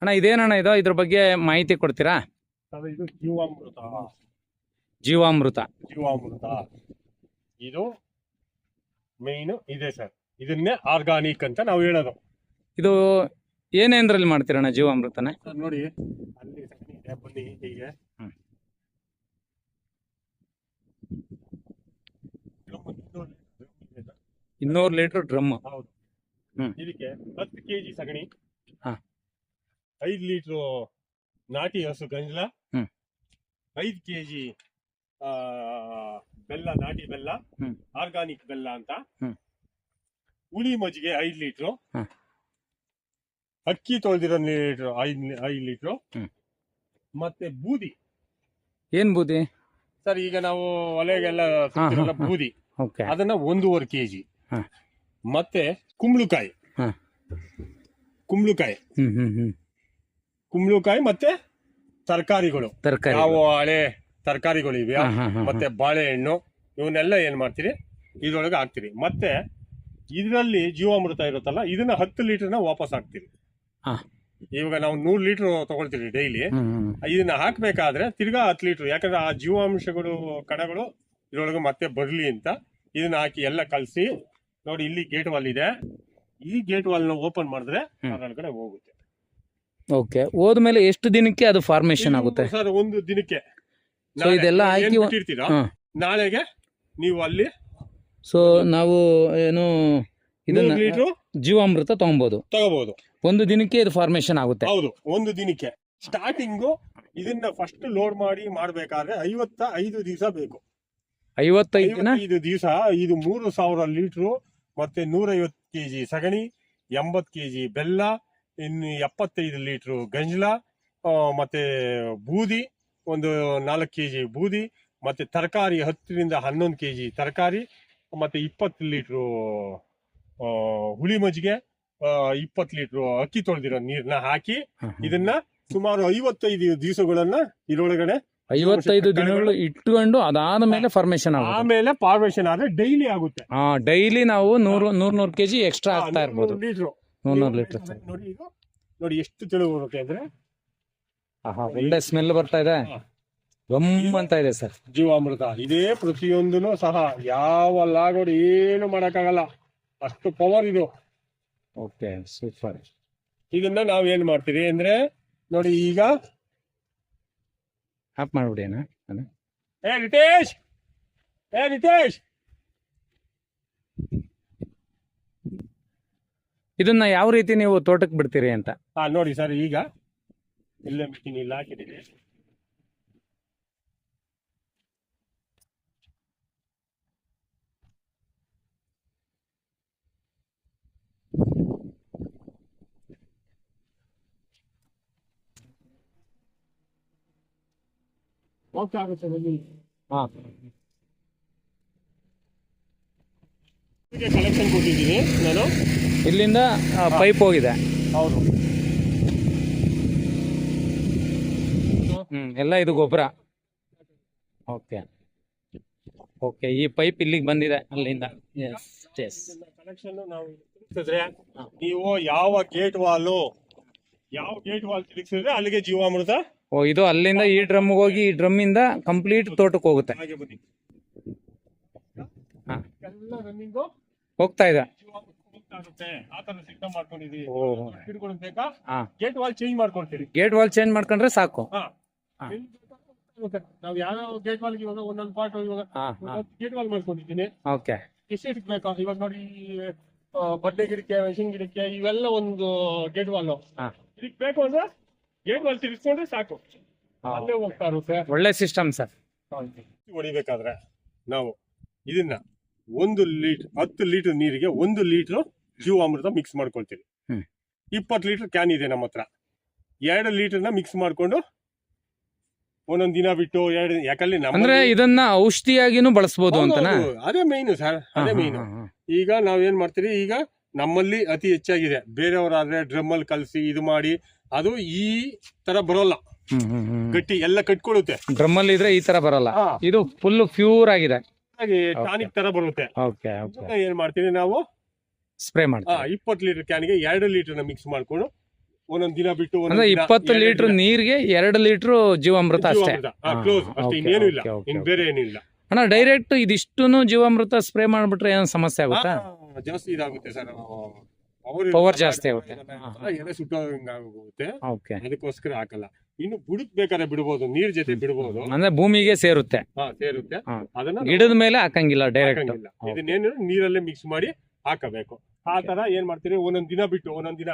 ಅಣ್ಣ ಇದೇನಣ್ಣ ಇದು, ಇದ್ರ ಬಗ್ಗೆ ಮಾಹಿತಿ ಕೊಡ್ತೀರಾ? ಇದು ಜೀವಾಮೃತ. ಜೀವಾಮೃತ ಇದು ಮೇನ್ ಇದೆ ಸರ್. ಇದನ್ನೇ ಆರ್ಗಾನಿಕ್ ಅಂತ ನಾವು ಹೇಳೋದು. ಇದು ಏನೇನ್ರಲ್ಲಿ ಮಾಡ್ತೀರಣ್ಣ ಜೀವಾಮೃತನ? ಸರ್ ನೋಡಿ, ಅಲ್ಲಿ ಸಗಣಿ ಇದೆ, ಬನ್ನಿ ಹೀಗೆ. 200 ಲೀಟರ್ ಡ್ರಮ್. ಹೌದು. ಇದಕ್ಕೆ 10 kg ಸಗಣಿ, ಹಾ. 5 ಲೀಟರ್ ನಾಟಿ ಹಸು ಗಂಜಲ, 5 kg ಬೆಲ್ಲ, ನಾಟಿ ಬೆಲ್ಲ, ಆರ್ಗಾನಿಕ್ ಬೆಲ್ಲ ಅಂತ, ಹುಳಿ ಮಜ್ಜಿಗೆ 5 ಲೀಟರ್, ಅಕ್ಕಿ ತೊಳೆದಿರೋ ಲೀಟರ್ 5 ಲೀಟರ್, ಮತ್ತೆ ಬೂದಿ. ಏನ್ ಬೂದಿ ಸರ್? ಈಗ ನಾವು ಒಲೆಗೆಲ್ಲ ಬೂದಿ, ಅದನ್ನ 1.5 kg. ಮತ್ತೆ ಕುಂಬಳಕಾಯಿ, ಮತ್ತೆ ತರಕಾರಿಗಳು, ನಾವು ಹಳೆ ತರಕಾರಿಗಳು ಇವೆ, ಮತ್ತೆ ಬಾಳೆಹಣ್ಣು, ಇವನ್ನೆಲ್ಲ ಏನ್ ಮಾಡ್ತೀರಿ ಇದ್ರೊಳಗೆ ಹಾಕ್ತಿರಿ. ಮತ್ತೆ ಇದರಲ್ಲಿ ಜೀವಾಮೃತ ಇರುತ್ತಲ್ಲ, ಇದನ್ನ 10 ಲೀಟರ್ನ ವಾಪಸ್ ಹಾಕ್ತಿರಿ. ಇವಾಗ ನಾವು 100 ಲೀಟರ್ ತಗೊಳ್ತೀವಿ ಡೈಲಿ. ಇದನ್ನ ಹಾಕ್ಬೇಕಾದ್ರೆ ತಿರ್ಗಾ 10 ಲೀಟರ್, ಯಾಕಂದ್ರೆ ಆ ಜೀವಾಂಶಗಳು ಕಣಗಳು ಇದ್ರೊಳಗೆ ಮತ್ತೆ ಬರ್ಲಿ ಅಂತ ಇದನ್ನ ಹಾಕಿ ಎಲ್ಲ ಕಲಸಿ. ನೋಡಿ, ಇಲ್ಲಿ ಗೇಟ್ ವಾಲ್ ಇದೆ, ಈ ಗೇಟ್ ವಾಲ್ ನ ಓಪನ್ ಮಾಡಿದ್ರೆ ಕಡೆ ಹೋಗುತ್ತೆ. ಓಕೆ, ಹೋದ್ಮೇಲೆ ಎಷ್ಟು ದಿನಕ್ಕೆ ಅದು ಫಾರ್ಮೇಶನ್ ಆಗುತ್ತೆ ಸರ್? 1 ದಿನಕ್ಕೆ. ಇದೆಲ್ಲ ಹಾಕಿ ಇಟ್ಟಿರ್ತೀರಾ, ನಾಳೆಗೆ ನೀವು ಅಲ್ಲಿ ನಾವು ಏನು ಇದನ್ನ ಜೀವಾಮೃತ ತಗೋಬಹುದು. 1 ದಿನಕ್ಕೆ ಇದು ಫಾರ್ಮೇಶನ್ ಆಗುತ್ತೆ. ಹೌದು, 1 ದಿನಕ್ಕೆ. ಸ್ಟಾರ್ಟಿಂಗು ಇದನ್ನ ಫಸ್ಟ್ ಲೋಡ್ ಮಾಡ್ಬೇಕಾದ್ರೆ 55 ದಿವಸ ಬೇಕು. 55 ದಿವಸ. ಇದು 3000 ಲೀಟರ್, ಮತ್ತೆ 150 kg ಸಗಣಿ, 80 kg ಬೆಲ್ಲ, ಇನ್ನು 75 ಲೀಟರ್ ಗಂಜಲ, ಮತ್ತೆ ಬೂದಿ ಒಂದು 4 kg ಬೂದಿ, ಮತ್ತೆ ತರಕಾರಿ 10 ರಿಂದ 11 kg ತರಕಾರಿ, ಮತ್ತೆ 20 ಲೀಟರ್ ಹುಳಿ ಮಜ್ಜಿಗೆ, 20 ಲೀಟರ್ ಅಕ್ಕಿ ತೊಳೆದಿರೋ ನೀರ್ನ ಹಾಕಿ ಇದನ್ನ ಸುಮಾರು 55 ದಿವಸಗಳನ್ನ ಇದರೊಳಗಡೆ 55 ದಿನಗಳು ಇಟ್ಕೊಂಡು ಅದಾದ ಮೇಲೆ ಫಾರ್ಮೇಶನ್ ಆಗುತ್ತೆ. ಆಮೇಲೆ ಫಾರ್ಮೇಶನ್ ಆದ್ರೆ ಡೈಲಿ ಆಗುತ್ತೆ. ಡೈಲಿ ನಾವು 100 kg ಎಕ್ಸ್ಟ್ರಾ ಆಗ್ತಾ ಇರ್ಬೋದು. 100 ಲೀಟರ್. ನೋಡಿ ಎಷ್ಟು ತೆಳು ಬರುತ್ತೆ ಅಂದ್ರೆ, ಒಳ್ಳೆ ಸ್ಮೆಲ್ ಬರ್ತಾ ಇದೆ, ಗಮ್ ಅಂತ ಇದೆ ಸರ್. ಜೀವಾಮೃತ ಇದೇ ಪ್ರತಿಯೊಂದನು ಸಹ ಯಾವ ಲಾಗೋಡಿ ಏನು ಮಾಡಕ್ಕಾಗಲ್ಲ, ಅಷ್ಟು ಪವರ್ ಇದು. Okay, super. ಇದನ್ನ ನಾವ್ ಏನ್ ಮಾಡ್ತೀವಿ ಅಂದ್ರೆ, ನೋಡಿ ಈಗ ಆಫ್ ಮಾಡ್ಬಿಡಿ ಅಣ್ಣ. ರಿತೇಶ್, ಇದನ್ನ ಯಾವ ರೀತಿ ನೀವು ತೋಟಕ್ಕೆ ಬಿಡ್ತೀರಿ ಅಂತ? ನೋಡಿ ಸರ್, ಈಗ ಇಲ್ಲೇ ಮಿಷಿನ್ ಇಲ್ಲಿ ಹಾಕಿದ್ದೀನಿ. ಕಲೆಕ್ಷನ್ ಕೊಟ್ಟಿದ್ದೀನಿ ನಾನು. ಇಲ್ಲಿಂದ ಪೈಪ್ ಹೋಗಿದೆ. ಹೌದು. ಎಲ್ಲ ಇದು ಗೊಬ್ಬರ. ಓಕೆ, ಈ ಪೈಪ್ ಇಲ್ಲಿಗೆ ಬಂದಿದೆ ಅಲ್ಲಿಂದ. ಕಲೆಕ್ಷನ್ ನಾವು ನೀವು ಯಾವ ಗೇಟ್ ವಾಲ್ ತಿರುಗಿಸಿದ್ರೆ ಅಲ್ಲಿಗೆ ಜೀವಾಮೃತ. ಇದು ಅಲ್ಲಿಂದ ಈ ಡ್ರಮ್ ಹೋಗಿ ಈ ಡ್ರಮ್ ಇಂದ ಕಂಪ್ಲೀಟ್ ತೋಟಕ್ಕೆ ಹೋಗುತ್ತೆ. ಹೋಗ್ತಾ ಇದೆ. ಗೇಟ್ ವಾಲ್ ಚೇಂಜ್ ಮಾಡ್ಕೊಳ್ತೀರಿ. ಗೇಟ್ ವಾಲ್ ಚೇಂಜ್ ಮಾಡ್ಕೊಂಡ್ರೆ ಸಾಕು. ನಾವು ಯಾವ ಗೇಟ್ ವಾಲ್ ಇವಾಗ ಒಂದೊಂದು ಪಾರ್ಟ್ ಗೇಟ್ ವಾಲ್ ಮಾಡ್ಕೊಂಡಿದ್ದೀನಿ. ಓಕೆ, ಎಷ್ಟು ಬೇಕಾ? ಇವಾಗ ನೋಡಿ, ಬಡ್ಡೆ ಗಿಡಕ್ಕೆ, ಮೆಣಸಿನ ಗಿಡಕ್ಕೆ ಇವೆಲ್ಲ ಒಂದು ಗೇಟ್ ವಾಲ್. ಇದಕ್ಕೆ ಬೇಕು ಅಂದ್ರೆ ಗೇಟ್ ವಾಲ್ ತಿರ್ಸ್ಕೊಂಡ್ರೆ ಸಾಕು, ಅಲ್ಲೇ ಹೋಗ್ತಾ ಇರುತ್ತೆ. ಒಳ್ಳೆ ಸಿಸ್ಟಮ್ ಸರ್. ಹೊಡಿಬೇಕಾದ್ರೆ ನಾವು ಇದನ್ನ 10 ಲೀಟರ್ ನೀರಿಗೆ 1 ಲೀಟರ್ ಜೀವಾಮೃತ ಮಿಕ್ಸ್ ಮಾಡ್ಕೊಳ್ತೀವಿ. 20 ಲೀಟರ್ ಕ್ಯಾನ್ ಇದೆ ನಮ್ಮ ಹತ್ರ. 2 ಲೀಟರ್ನ ಮಿಕ್ಸ್ ಮಾಡ್ಕೊಂಡು ಒಂದೊಂದ್ ದಿನ ಬಿಟ್ಟು ಯಾಕಂದ್ರೆ ಅಂದ್ರೆ ಇದನ್ನ ಔಷಧಿಯಾಗಿನೂ ಬಳಸಬಹುದು ಅಂತ. ಅದೇ ಮೈನು ಸರ್, ಅದೇ ಮೈನು. ಈಗ ನಾವ್ ಏನ್ ಮಾಡ್ತೀವಿ, ಈಗ ನಮ್ಮಲ್ಲಿ ಅತಿ ಹೆಚ್ಚಾಗಿದೆ. ಬೇರೆಯವರಾದ್ರೆ ಡ್ರಮ್ ಅಲ್ಲಿ ಕಲಸಿ ಇದು ಮಾಡಿ, ಅದು ಈ ತರ ಬರೋಲ್ಲ, ಗಟ್ಟಿ ಎಲ್ಲ ಕಟ್ಕೊಳ್ಳುತ್ತೆ. ಡ್ರಮ್ ಅಲ್ಲಿ ಇದ್ರೆ ಈ ತರ ಬರಲ್ಲ, ಇದು ಫುಲ್ ಪ್ಯೂರ್ ಆಗಿದೆ, ಟಾನಿಕ್ ತರ ಬರುತ್ತೆ. ಓಕೆ, ಏನ್ ಮಾಡ್ತೀವಿ ನಾವು, ಸ್ಪ್ರೇ ಮಾಡ್ತೀವಿ. 20 ಲೀಟರ್ ಕ್ಯಾನ್ಗೆ 2 ಲೀಟರ್ನ ಮಿಕ್ಸ್ ಮಾಡ್ಕೊಂಡು ಒಂದೊಂದ್ ದಿನ ಬಿಟ್ಟು ಅಂದ್ರೆ 20 ಲೀಟರ್ ನೀರಿಗೆ 2 ಲೀಟರ್ ಜೀವಾಮೃತ ಅಷ್ಟೇ. ಕ್ಲೋಸ್ ಅಷ್ಟೇ, okay, ಇನ್ನೇನು ಇಲ್ಲ, okay, ಇನ್ okay. ಬೇರೆ ಏನಿಲ್ಲ. ಅಣ್ಣ ಡೈರೆಕ್ಟ್ ಇದಿಷ್ಟುನು ಜೀವಾಮೃತ ಸ್ಪ್ರೇ ಮಾಡ್ಬಿಟ್ರೆ ಏನೋ ಸಮಸ್ಯೆ ಆಗುತ್ತಾ? ಜಾಸ್ತಿ ಇದಾಗುತ್ತೆ ಸರ್, Power ಜಾಸ್ತಿ ಆಗುತ್ತೆ. ಎಲೆ ಸುಟ್ಟೋಗುತ್ತೆ, ಓಕೆ. ಅದಕ್ಕೋಸ್ಕರ ಹಾಕಲ್ಲ. ಇನ್ನು ಬುಡಕ್ ಬೇಕಾದ್ರೆ ಬಿಡ್ಬೋದು, ನೀರ್ ಜೊತೆ ಬಿಡ್ಬೋದು, ಅಂದ್ರೆ ಭೂಮಿಗೆ ಸೇರುತ್ತೆ, ಸೇರುತ್ತೆ. ಅದನ್ನ ಗಿಡದ ಮೇಲೆ ಹಾಕಂಗಿಲ್ಲ ಡೈರೆಕ್ಟ್. ಹಾಕಂಗಿಲ್ಲ. ಇದನ್ನೇನು ನೀರಲ್ಲೇ ಮಿಕ್ಸ್ ಮಾಡಿ ಹಾಕಬೇಕು. ಆ ತರ ಏನ್ ಮಾಡ್ತೀರಿ, ಒಂದೊಂದ್ ದಿನ ಬಿಟ್ಟು ಒಂದೊಂದ್ ದಿನ,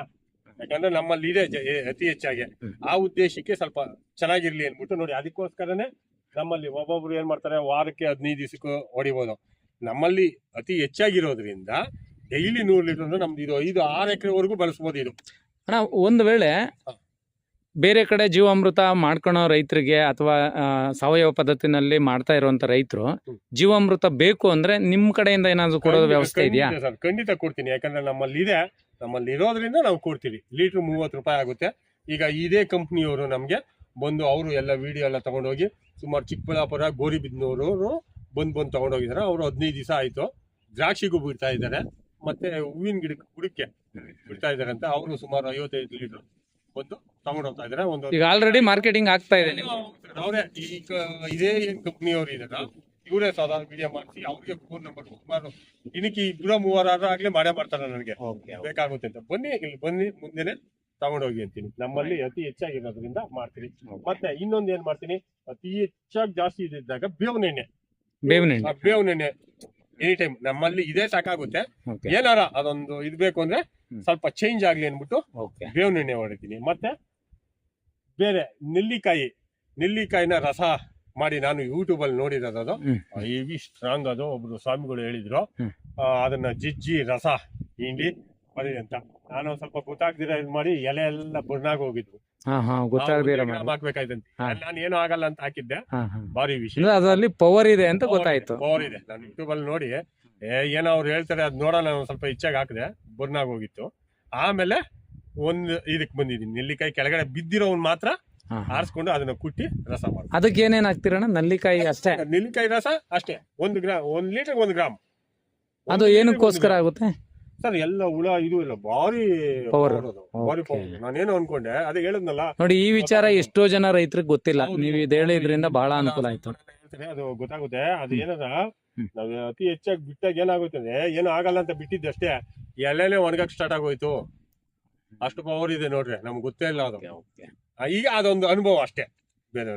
ಯಾಕಂದ್ರೆ ನಮ್ಮಲ್ಲಿ ಇದೆ ಅತಿ ಹೆಚ್ಚಾಗಿ. ಆ ಉದ್ದೇಶಕ್ಕೆ ಸ್ವಲ್ಪ ಚೆನ್ನಾಗಿರ್ಲಿ ಅನ್ಬಿಟ್ಟು ನೋಡಿ, ಅದಕ್ಕೋಸ್ಕರನೇ ನಮ್ಮಲ್ಲಿ ಒಬ್ಬೊಬ್ರು ಏನ್ ಮಾಡ್ತಾರೆ, ವಾರಕ್ಕೆ 15 ದಿವಸಕ್ಕೂ ಹೊಡಿಬೋದು. ನಮ್ಮಲ್ಲಿ ಅತಿ ಹೆಚ್ಚಾಗಿರೋದ್ರಿಂದ ಡೈಲಿ 100 ಲೀಟರ್ ನಮ್ದು ಇದು 5-6 ಎಕರೆವರೆಗೂ ಬಳಸ್ಬೋದು ಇದು. ಅಣ್ಣ ಒಂದು ವೇಳೆ ಬೇರೆ ಕಡೆ ಜೀವಾಮೃತ ಮಾಡ್ಕೊಳೋ ರೈತರಿಗೆ ಅಥವಾ ಸಾವಯವ ಪದ್ಧತಿನಲ್ಲಿ ಮಾಡ್ತಾ ಇರುವಂತ ರೈತರು ಜೀವಾಮೃತ ಬೇಕು ಅಂದ್ರೆ ನಿಮ್ ಕಡೆಯಿಂದ ಏನಾದ್ರು ಕೊಡೋ ವ್ಯವಸ್ಥೆ ಇದೆಯಾ? ಸರ್ ಖಂಡಿತ ಕೊಡ್ತೀನಿ, ಯಾಕಂದ್ರೆ ನಮ್ಮಲ್ಲಿ ಇದೆ, ನಮ್ಮಲ್ಲಿ ಇರೋದ್ರಿಂದ ನಾವು ಕೊಡ್ತೀವಿ. ಲೀಟರ್ 30 ರೂಪಾಯಿ ಆಗುತ್ತೆ. ಈಗ ಇದೇ ಕಂಪ್ನಿಯವರು ನಮ್ಗೆ ಬಂದು ಅವರು ಎಲ್ಲ ವಿಡಿಯೋ ಎಲ್ಲ ತಗೊಂಡೋಗಿ ಸುಮಾರು ಚಿಕ್ಕಬಳ್ಳಾಪುರ, ಗೋರಿಬಿದನೂರು ಬಂದು ತಗೊಂಡೋಗಿದ್ದಾರೆ. ಅವರು 15 ದಿವಸ ಆಯ್ತು. ದ್ರಾಕ್ಷಿಗೂ ಬಿಡ್ತಾ ಇದ್ದಾರೆ, ಮತ್ತೆ ಹೂವಿನ ಗಿಡಕ್ಕೆ ಬಿಡ್ತಾ ಇದ್ದಾರೆ ಅಂತ. ಅವರು ಸುಮಾರು 55 ಲೀಟರ್ ಬಂದು ತಗೊಂಡೋಗ್ತಾ ಇದ್ದಾರೆ. ಈಗ ಆಲ್ರೆಡಿ ಮಾರ್ಕೆಟಿಂಗ್ ಆಗ್ತಾ ಇದೆ. ಅವರೇ ಈಗ ಇದೇ ಏನ್ ಕಂಪ್ನಿಯವರು ಇದಾರ, ಇವರೇ ಸಾಧಾರಣ ವಿಡಿಯೋ ಮಾಡಿಸಿ ಅವ್ರಿಗೆ ಫೋನ್ ನಂಬರ್ ಸುಮಾರು ಇನ್ನಕ್ಕೆ 2-3 ಆಗ್ಲೇ ಮಾಡೇ ಮಾಡ್ತಾರೆ. ನನಗೆ ಬೇಕಾಗುತ್ತೆ ಅಂತ ಬನ್ನಿ, ಇಲ್ಲಿ ಬನ್ನಿ, ಮುಂದೆನೆ ತಗೊಂಡೋಗಿ ಅಂತೀನಿ. ನಮ್ಮಲ್ಲಿ ಅತಿ ಹೆಚ್ಚಾಗಿರೋದ್ರಿಂದ ಮಾಡ್ತೀನಿ. ಮತ್ತೆ ಇನ್ನೊಂದು ಏನ್ ಮಾಡ್ತೀನಿ, ಅತಿ ಹೆಚ್ಚಾಗಿ ಜಾಸ್ತಿ ಇದ್ದಾಗ ಬೇವಿನ ಎಣ್ಣೆ ಎನಿ ಟೈಮ್ ನಮ್ಮಲ್ಲಿ ಇದೇ ಸಾಕಾಗುತ್ತೆ. ಏನಾರ ಅದೊಂದು ಇದು ಬೇಕು ಅಂದ್ರೆ ಸ್ವಲ್ಪ ಚೇಂಜ್ ಆಗ್ಲಿ ಅನ್ಬಿಟ್ಟು ಬೇವಿನ ಎಣ್ಣೆ ಹೊಡಿತೀನಿ. ಮತ್ತೆ ಬೇರೆ ನೆಲ್ಲಿಕಾಯಿನ ರಸ ಮಾಡಿ ನಾನು ಯೂಟ್ಯೂಬ್ ಅಲ್ಲಿ ನೋಡಿರೋದು, ಅದು ಹೆವಿ ಸ್ಟ್ರಾಂಗ್. ಅದು ಒಬ್ರು ಸ್ವಾಮಿಗಳು ಹೇಳಿದ್ರು, ಅದನ್ನ ಜಜ್ಜಿ ರಸ ಹಿಂಡಿ ಮಾಡಿದೆ ಅಂತ. ನಾನು ಸ್ವಲ್ಪ ಗೊತ್ತಾಗ್ದಿರ ಇದು ಮಾಡಿ ಎಲೆ ಎಲ್ಲ ಬುರ್ನಾಗ ಹೋಗಿದ್ವು, ಹಾಕ್ಬೇಕಾಯ್ತಂತೆ. ನಾನು ಏನೂ ಆಗಲ್ಲ ಅಂತ ಹಾಕಿದ್ದೆ. ಭಾರಿ ವಿಷಯ, ಅದರಲ್ಲಿ ಪವರ್ ಇದೆ ಅಂತ ಗೊತ್ತಾಯ್ತು. ಪವರ್ ಇದೆ. ನಾನು ಯೂಟ್ಯೂಬ್ ಅಲ್ಲಿ ನೋಡಿ ಏನೋ ಅವ್ರು ಹೇಳ್ತಾರೆ ಅದ್ ನೋಡೋಣ, ಸ್ವಲ್ಪ ಹೆಚ್ಚಾಗಿ ಹಾಕಿದೆ, ಬುರ್ನಾಗ ಹೋಗಿತ್ತು. ಆಮೇಲೆ ಇದಕ್ ಬಂದಿದ್ದೀನಿ, ನೆಲ್ಲಿಕಾಯಿ ಕೆಳಗಡೆ ಬಿದ್ದಿರೋನ್ ಮಾತ್ರ ಆರಿಸ್ಕೊಂಡು ಅದನ್ನ ಕುಟ್ಟಿ ರಸ ಮಾಡಿ. ಅದಕ್ಕೆ ಏನೇನ್ ಹಾಕ್ತಿರಣ್ಣ? ನೆಲ್ಲಿಕಾಯಿ ಅಷ್ಟೇ? ನೆಲ್ಲಿಕಾಯಿ ರಸ ಅಷ್ಟೇ, 1 ಗ್ರಾಮ್, 1 ಲೀಟರ್ 1 ಗ್ರಾಮ್. ಅದು ಏನಕ್ಕೋಸ್ಕರ ಆಗುತ್ತೆ ಸರ್? ಎಲ್ಲ ಹುಳ ಇದು ಇಲ್ಲ, ಭಾರಿ ಪವರ್. ನಾನೇನು ಅನ್ಕೊಂಡೆ, ಅದೇ ಹೇಳಿದ್ನಲ್ಲ ನೋಡಿ. ಈ ವಿಚಾರ ಎಷ್ಟೋ ಜನ ರೈತರಿಗೆ ಗೊತ್ತಿಲ್ಲ, ನೀವು ಇದು ಹೇಳಿದ್ರಿಂದ ಬಹಳ ಅನುಕೂಲ ಆಯ್ತು. ಅದು ಗೊತ್ತಾಗುತ್ತೆ. ಅದು ಏನಾರ ನಾವ್ ಅತಿ ಹೆಚ್ಚಾಗಿ ಬಿಟ್ಟಾಗ ಏನಾಗುತ್ತೆ ಅಂದ್ರೆ, ಏನು ಆಗಲ್ಲ ಅಂತ ಬಿಟ್ಟಿದ್ದಷ್ಟೇ, ಎಲೆನೇ ಒಣಗಕ್ ಸ್ಟಾರ್ಟ್ ಆಗೋಯ್ತು. ಅಷ್ಟು ಪವರ್ ಇದೆ ನೋಡ್ರಿ, ನಮ್ಗೆ ಗೊತ್ತೇ ಇಲ್ಲ ಅದು. ಈಗ ಅದೊಂದು ಅನುಭವ ಅಷ್ಟೇ, ಬೇರೆ.